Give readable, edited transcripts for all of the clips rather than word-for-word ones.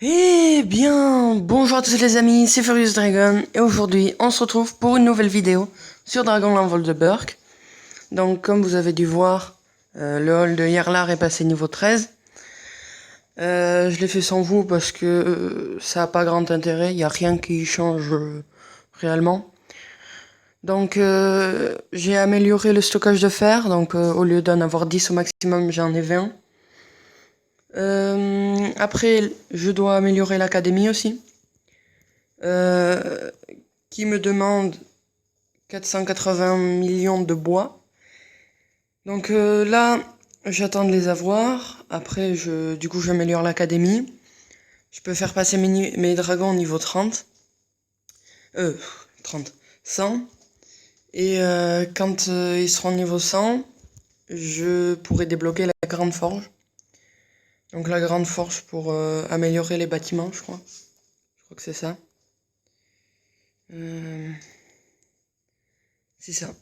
Eh bien, bonjour à tous les amis, c'est Furious Dragon et aujourd'hui on se retrouve pour une nouvelle vidéo sur Dragon l'envol de Burk. Donc comme vous avez dû voir, le hall de Yarlar est passé niveau 13. Je l'ai fait sans vous parce que ça a pas grand intérêt, il n'y a rien qui change réellement. Donc j'ai amélioré le stockage de fer, donc au lieu d'en avoir 10 au maximum j'en ai 20. Après je dois améliorer l'académie aussi. Euh, qui me demande 480 millions de bois. Donc là, j'attends de les avoir. Après, du coup, j'améliore l'académie. Je peux faire passer mes dragons au niveau 30. 30. 100. Et quand ils seront niveau 100, je pourrai débloquer la grande forge. Donc la grande forge pour améliorer les bâtiments, je crois. Je crois que c'est ça. C'est ça.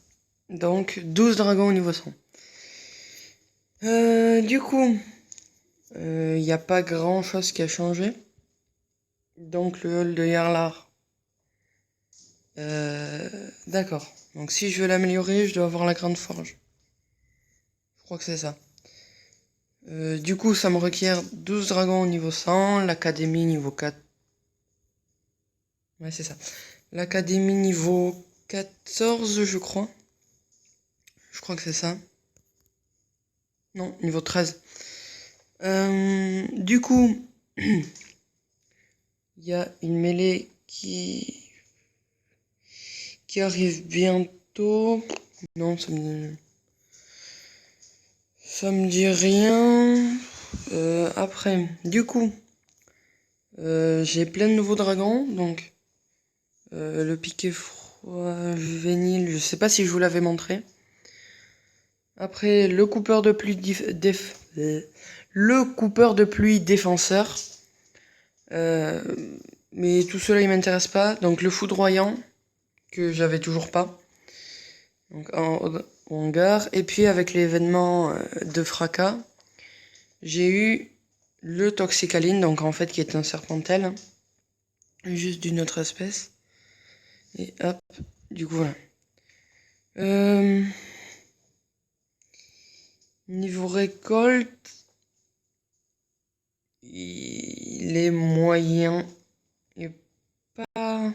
Donc 12 dragons au niveau 100. Du coup, il n'y a pas grand chose qui a changé. Donc le hall de Yarlar. D'accord. Donc si je veux l'améliorer, je dois avoir la grande forge. Je crois que c'est ça. Du coup, ça me requiert 12 dragons au niveau 100, l'académie niveau 4. Ouais, c'est ça. L'académie niveau 14, je crois. Je crois que c'est ça. Non, niveau 13. Du coup, il y a une mêlée qui arrive bientôt. Non, ça me dit rien. Après, du coup, j'ai plein de nouveaux dragons. Donc, le piqué froid juvénile, je sais pas si je vous l'avais montré. Après, le coupeur de pluie le coupeur de pluie défenseur. Mais tout cela, il m'intéresse pas. Donc, le foudroyant, que j'avais toujours pas. Donc, en hangar. Et puis, avec l'événement de fracas, j'ai eu le Toxicaline, donc en fait qui est un serpentel, juste d'une autre espèce. Et hop, du coup voilà. Niveau récolte, il est moyen. Il est pas,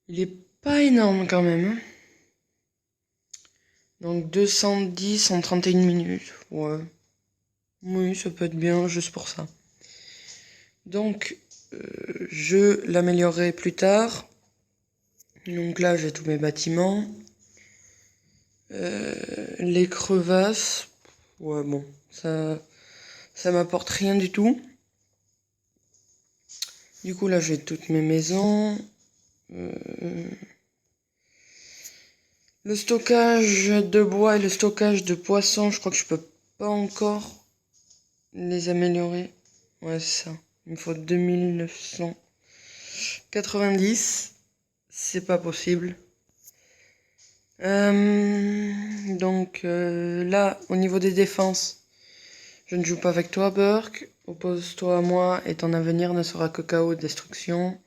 il est pas énorme quand même, hein. Donc 210 en 31 minutes. Ouais. Oui, ça peut être bien juste pour ça. Donc, je l'améliorerai plus tard. Donc là, j'ai tous mes bâtiments. Les crevasses. Ouais, bon, ça m'apporte rien du tout. Du coup, là, j'ai toutes mes maisons. Le stockage de bois et le stockage de poissons, je crois que je peux pas encore les améliorer. Ouais, c'est ça. Il me faut 2990. C'est pas possible. Donc là, au niveau des défenses, je ne joue pas avec toi, Burk. Oppose-toi à moi et ton avenir ne sera que chaos, destruction.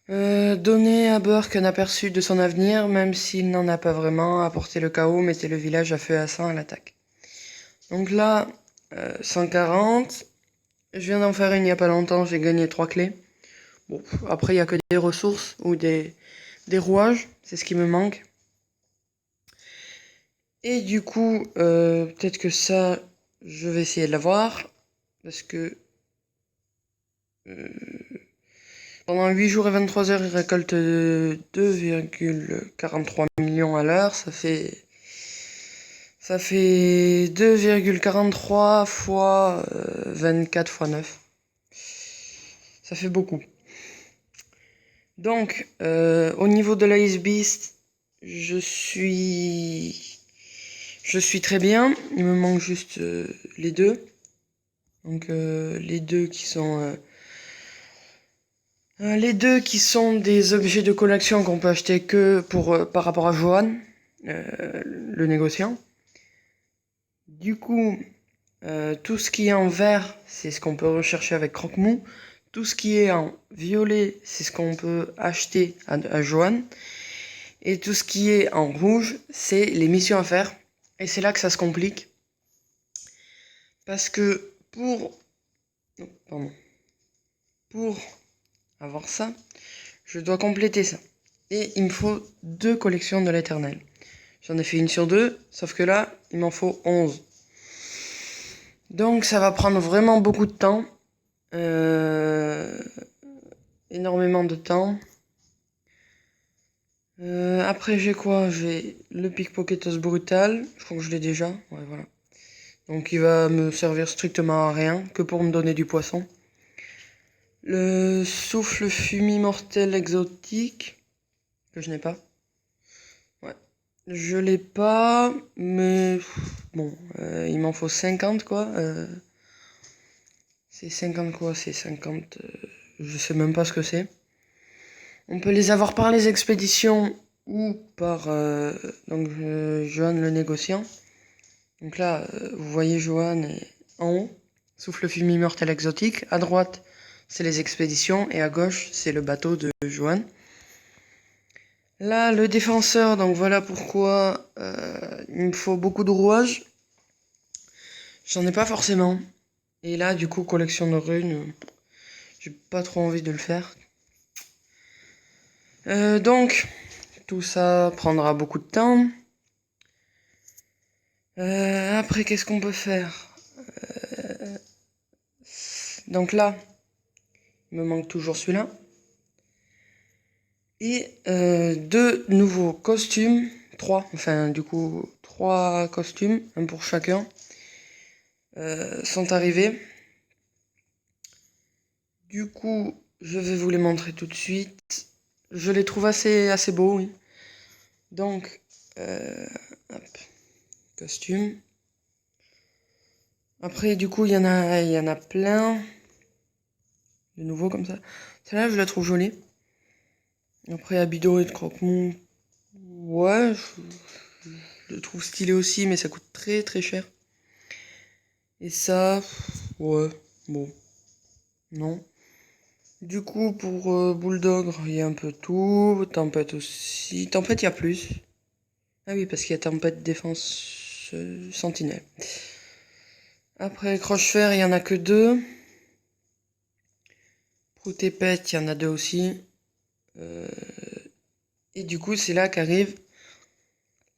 Donner à Burk un aperçu de son avenir, même s'il n'en a pas vraiment. Apporter le chaos, mettez le village à feu et à sang à l'attaque. Donc là, 140. Je viens d'en faire une il n'y a pas longtemps, j'ai gagné 3 clés. Bon, après il n'y a que des ressources ou des rouages, c'est ce qui me manque. Et du coup, peut-être que ça, je vais essayer de l'avoir. Parce que pendant 8 jours et 23 heures, il récolte 2,43 millions à l'heure. Ça fait 2,43 fois 24 fois 9. Ça fait beaucoup. Donc, au niveau de l'Ice Beast, je suis très bien. Il me manque juste les deux. Donc, les deux qui sont des objets de collection qu'on peut acheter que par rapport à Johan, le négociant. Du coup, Tout ce qui est en vert, c'est ce qu'on peut rechercher avec Croque-Mou. Tout ce qui est en violet, c'est ce qu'on peut acheter à Johan. Et tout ce qui est en rouge, c'est les missions à faire. Et c'est là que ça se complique. Parce que pour avoir ça, je dois compléter ça. Et il me faut 2 collections de l'éternel. J'en ai fait une sur 2, sauf que là, il m'en faut 11. Donc ça va prendre vraiment beaucoup de temps. Énormément de temps. Après j'ai quoi? J'ai le pickpocketos brutal. Je crois que je l'ai déjà. Ouais, voilà. Donc il va me servir strictement à rien, que pour me donner du poisson. Le souffle fumé mortel exotique, que je n'ai pas. Ouais. Je l'ai pas, mais bon, il m'en faut 50 quoi. C'est 50 quoi? C'est 50... je sais même pas ce que c'est. On peut les avoir par les expéditions ou par Johan le négociant. Donc là, vous voyez Johan en haut, souffle fumé mortel exotique. À droite, c'est les expéditions et à gauche, c'est le bateau de Johan. Là, le défenseur, donc voilà pourquoi il me faut beaucoup de rouages. J'en ai pas forcément. Et là, du coup, collection de runes, j'ai pas trop envie de le faire. Donc, tout ça prendra beaucoup de temps. Après, qu'est-ce qu'on peut faire? Donc là, il me manque toujours celui-là. Et 2 nouveaux costumes, 3, enfin du coup 3 costumes, un pour chacun, sont arrivés. Du coup, je vais vous les montrer tout de suite. Je les trouve assez beaux, oui. Donc, hop, costume. Après, du coup, il y en a plein. De nouveau comme ça. Celle-là, je la trouve jolie. Après, habit doré de Croque-Mou. Ouais, je le trouve stylé aussi, mais ça coûte très très cher. Et ça, ouais, bon, non. Du coup, pour Bulldog, il y a un peu tout. Tempête aussi. Tempête, il y a plus. Ah oui, parce qu'il y a Tempête Défense Sentinelle. Après, Croche-Fer, il y en a que 2. Proutépète, il y en a 2 aussi. Et du coup, c'est là qu'arrivent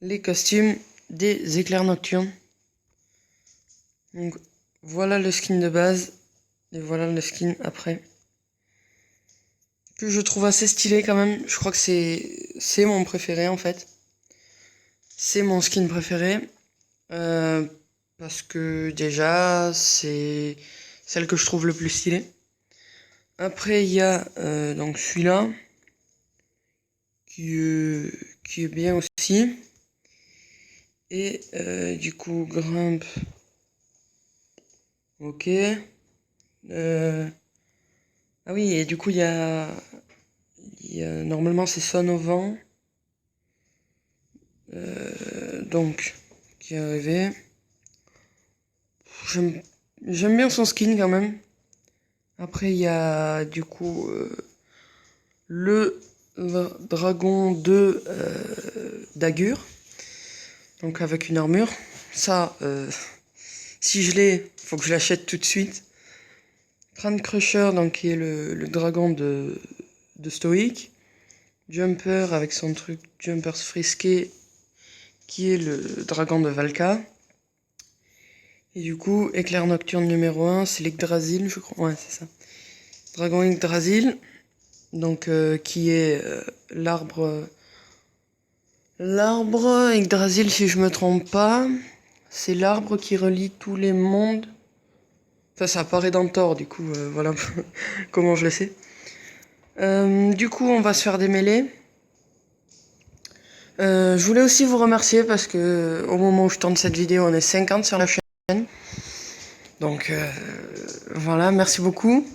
les costumes des éclairs nocturnes. Donc, voilà le skin de base. Et voilà le skin après. Que je trouve assez stylé quand même. Je crois que c'est mon préféré en fait. C'est mon skin préféré. Parce que déjà, c'est celle que je trouve le plus stylée. Après, il y a donc celui-là. Qui est bien aussi. Et du coup, grimpe. Ok. Ah oui, et du coup, normalement, c'est sonne au vent. Donc, qui est arrivé. J'aime bien son skin quand même. Après, il y a du coup le dragon de Dagur. Donc avec une armure. Ça, si je l'ai, faut que je l'achète tout de suite. Crane Crusher, donc qui est le dragon de Stoic. Jumper avec son truc Jumpers Frisqué, qui est le dragon de Valka. Et du coup, éclair nocturne numéro 1, c'est l'Yggdrasil, je crois. Ouais, c'est ça. Dragon Yggdrasil, donc qui est l'arbre Yggdrasil, si je me trompe pas. C'est l'arbre qui relie tous les mondes. Enfin, ça apparaît dans Thor, du coup, voilà comment je le sais. Du coup, on va se faire des mêlées. Je voulais aussi vous remercier parce que au moment où je tourne cette vidéo, on est 50 sur la chaîne. Donc voilà, merci beaucoup.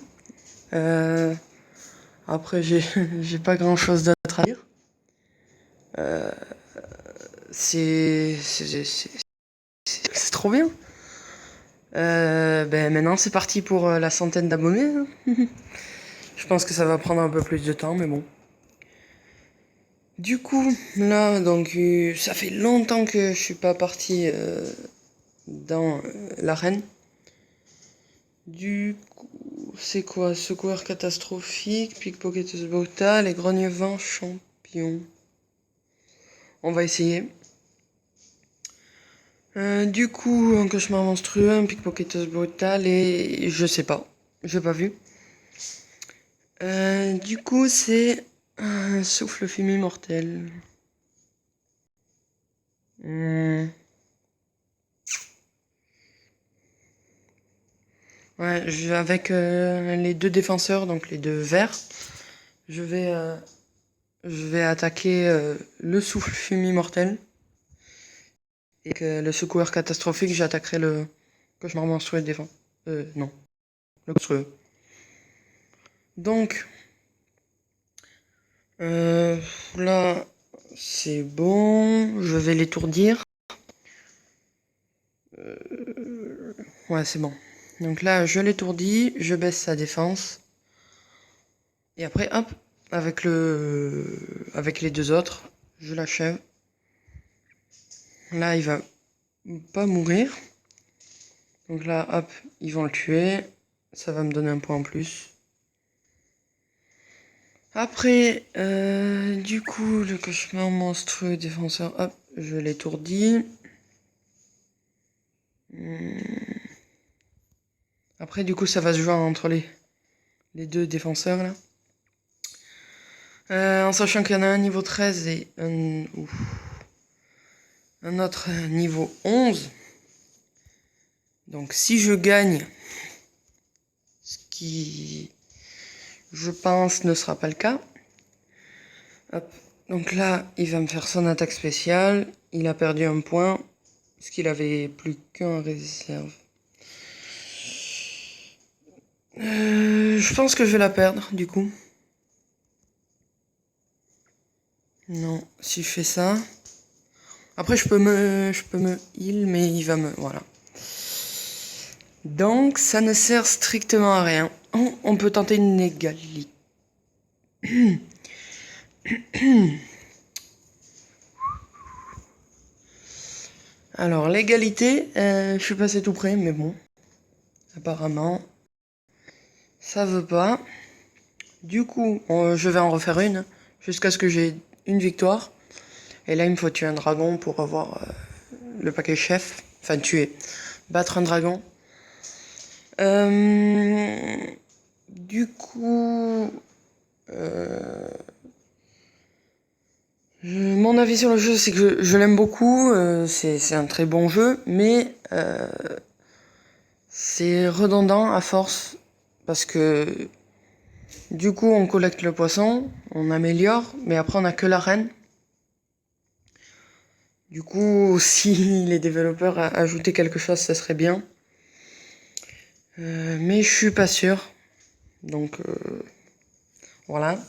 Après, j'ai pas grand chose d'autre à dire. C'est trop bien. Ben maintenant c'est parti pour la centaine d'abonnés. Hein. Je pense que ça va prendre un peu plus de temps, mais bon. Du coup, là, donc, ça fait longtemps que je suis pas parti dans l'arène. Du coup, c'est quoi? Secours catastrophique, pickpocketeuse brutale et grogne-vent champion. On va essayer. Du coup, un cauchemar monstrueux, un pickpocketeuse brutale et je sais pas. J'ai pas vu. Du coup, c'est un souffle fumé mortel. Ouais, avec les deux défenseurs, donc les deux verts, je vais attaquer le souffle fumé mortel. Et que le secours catastrophique, j'attaquerai le cauchemar monstrueux défense. Non, le monstrueux. Donc, là, c'est bon. Je vais l'étourdir. Ouais, c'est bon. Donc là, je l'étourdis, je baisse sa défense. Et après, hop, avec les deux autres, je l'achève. Là, il va pas mourir. Donc là, hop, ils vont le tuer. Ça va me donner un point en plus. Après, du coup, le cauchemar monstrueux défenseur, hop, je l'étourdis. Après, du coup, ça va se jouer entre les deux défenseurs, là. En sachant qu'il y en a un niveau 13 et un autre niveau 11. Donc, si je gagne, ce qui, je pense, ne sera pas le cas. Hop. Donc là, il va me faire son attaque spéciale. Il a perdu un point, parce qu'il avait plus qu'un réserve. Je pense que je vais la perdre, du coup. Non, si je fais ça... Après, je peux me heal, mais il va me... Voilà. Donc, ça ne sert strictement à rien. On peut tenter une égalité. Alors, l'égalité, je suis passé tout près, mais bon. Apparemment, ça veut pas. Du coup, je vais en refaire une, jusqu'à ce que j'ai une victoire. Et là, il me faut tuer un dragon pour avoir le paquet chef. Enfin, tuer. Battre un dragon. Du coup... mon avis sur le jeu, c'est que je l'aime beaucoup. C'est un très bon jeu, mais c'est redondant à force. Parce que du coup, on collecte le poisson, on améliore, mais après, on n'a que l'arène. Du coup, si les développeurs ajoutaient quelque chose, ça serait bien. Mais je suis pas sûr. Donc, voilà.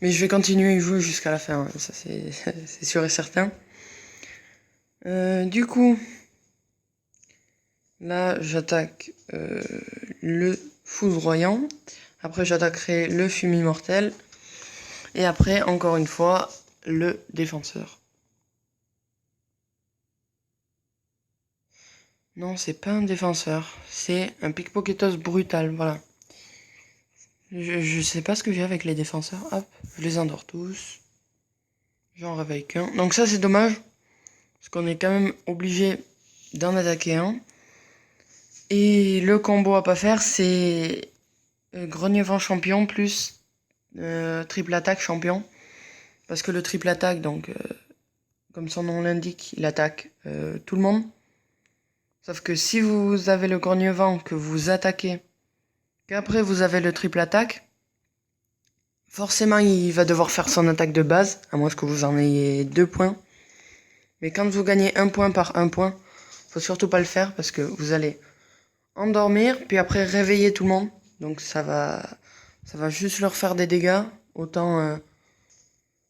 Mais je vais continuer à y jouer jusqu'à la fin. Ça, c'est sûr et certain. Du coup, là, j'attaque le foudroyant. Après, j'attaquerai le fumée mortel. Et après, encore une fois, le défenseur. Non, c'est pas un défenseur. C'est un pickpocketeuse brutal, voilà. Je sais pas ce que j'ai avec les défenseurs. Hop, je les endors tous. J'en réveille qu'un. Donc ça, c'est dommage. Parce qu'on est quand même obligé d'en attaquer un. Et le combo à pas faire, c'est Grogne-Vent champion plus triple attaque champion. Parce que le triple attaque, donc, comme son nom l'indique, il attaque tout le monde. Sauf que si vous avez le Grogne-Vent que vous attaquez, qu'après vous avez le triple attaque, forcément il va devoir faire son attaque de base, à moins que vous en ayez 2 points. Mais quand vous gagnez 1 point par 1 point, faut surtout pas le faire parce que vous allez endormir, puis après réveiller tout le monde. Donc ça va juste leur faire des dégâts. Autant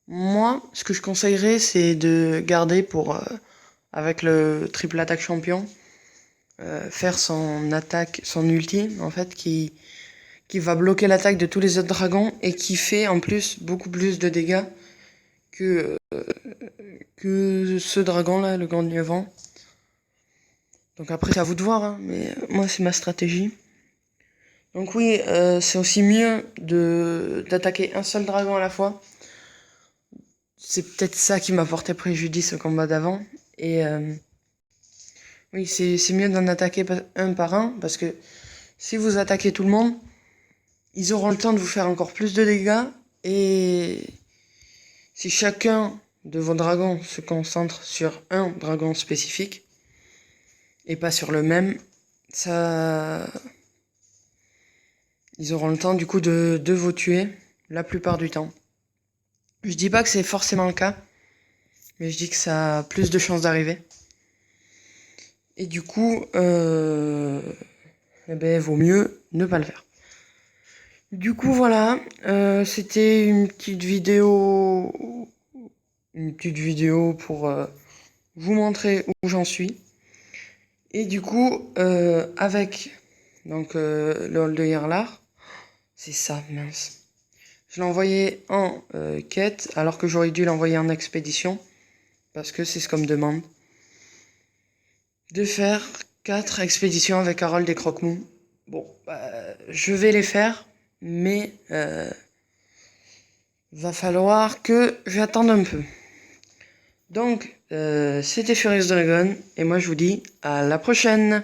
moi, ce que je conseillerais, c'est de garder pour avec le triple attaque champion faire son attaque, son ulti, en fait, qui va bloquer l'attaque de tous les autres dragons et qui fait en plus beaucoup plus de dégâts que ce dragon-là, le Grand Vent. Donc après, c'est à vous de voir, hein, mais moi, c'est ma stratégie. Donc oui, c'est aussi mieux d'attaquer un seul dragon à la fois. C'est peut-être ça qui m'a porté préjudice au combat d'avant. Et oui, c'est mieux d'en attaquer un par un, parce que si vous attaquez tout le monde, ils auront le temps de vous faire encore plus de dégâts. Et si chacun de vos dragons se concentre sur un dragon spécifique, et pas sur le même, ça... Ils auront le temps du coup de vous tuer la plupart du temps. Je dis pas que c'est forcément le cas, mais je dis que ça a plus de chances d'arriver. Et du coup, eh ben, vaut mieux ne pas le faire. Du coup, voilà, c'était une petite vidéo pour vous montrer où j'en suis. Et du coup, avec donc le hall de Yarlar, c'est ça, mince. Je l'ai envoyé en quête, alors que j'aurais dû l'envoyer en expédition, parce que c'est ce qu'on me demande. De faire 4 expéditions avec Harold et Croque-Mou. Bon, je vais les faire, mais va falloir que j'attende un peu. Donc, c'était Furious Dragon, et moi je vous dis à la prochaine!